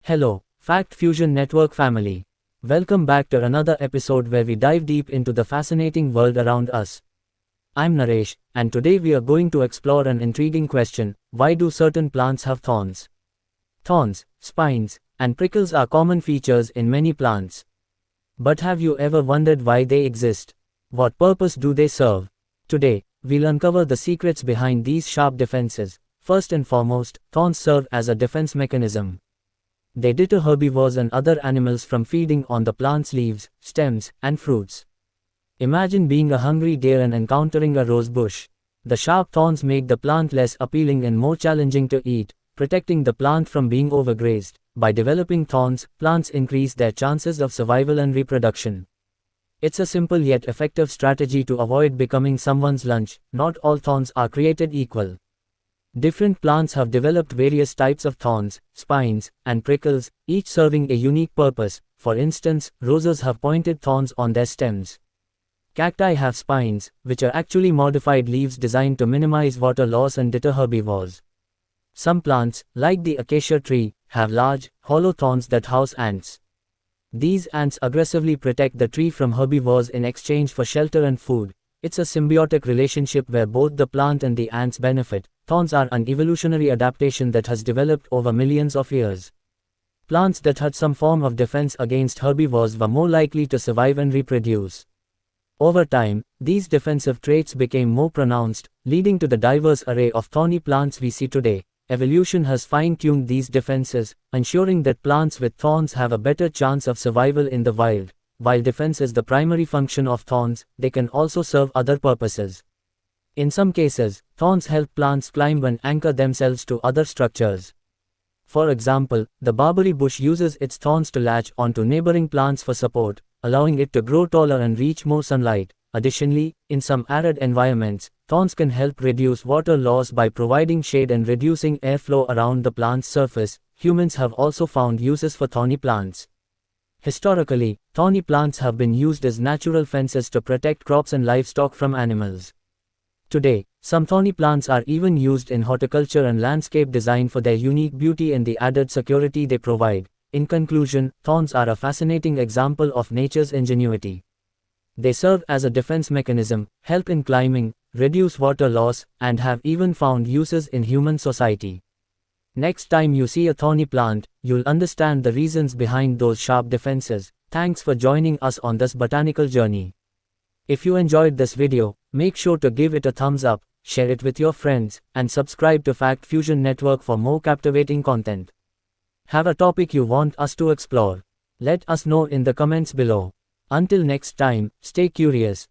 Hello, Fact Fusion Network family. Welcome back to another episode where we dive deep into the fascinating world around us. I'm Naresh, and today we are going to explore an intriguing question: why do certain plants have thorns? Thorns, spines, and prickles are common features in many plants. But have you ever wondered why they exist? What purpose do they serve? Today, we'll uncover the secrets behind these sharp defenses. First and foremost, thorns serve as a defense mechanism. They deter herbivores and other animals from feeding on the plant's leaves, stems, and fruits. Imagine being a hungry deer and encountering a rose bush. The sharp thorns make the plant less appealing and more challenging to eat, protecting the plant from being overgrazed. By developing thorns, plants increase their chances of survival and reproduction. It's a simple yet effective strategy to avoid becoming someone's lunch. Not all thorns are created equal. Different plants have developed various types of thorns, spines, and prickles, each serving a unique purpose. For instance, roses have pointed thorns on their stems. Cacti have spines, which are actually modified leaves designed to minimize water loss and deter herbivores. Some plants, like the acacia tree, have large, hollow thorns that house ants. These ants aggressively protect the tree from herbivores in exchange for shelter and food. It's a symbiotic relationship where both the plant and the ants benefit. Thorns are an evolutionary adaptation that has developed over millions of years. Plants that had some form of defense against herbivores were more likely to survive and reproduce. Over time, these defensive traits became more pronounced, leading to the diverse array of thorny plants we see today. Evolution has fine-tuned these defenses, ensuring that plants with thorns have a better chance of survival in the wild. While defense is the primary function of thorns, they can also serve other purposes. In some cases, thorns help plants climb and anchor themselves to other structures. For example, the barberry bush uses its thorns to latch onto neighboring plants for support, allowing it to grow taller and reach more sunlight. Additionally, in some arid environments, thorns can help reduce water loss by providing shade and reducing airflow around the plant's surface. Humans have also found uses for thorny plants. Historically, thorny plants have been used as natural fences to protect crops and livestock from animals. Today, some thorny plants are even used in horticulture and landscape design for their unique beauty and the added security they provide. In conclusion, thorns are a fascinating example of nature's ingenuity. They serve as a defense mechanism, help in climbing, reduce water loss, and have even found uses in human society. Next time you see a thorny plant, you'll understand the reasons behind those sharp defenses. Thanks for joining us on this botanical journey. If you enjoyed this video, make sure to give it a thumbs up, share it with your friends, and subscribe to Fact Fusion Network for more captivating content. Have a topic you want us to explore? Let us know in the comments below. Until next time, stay curious,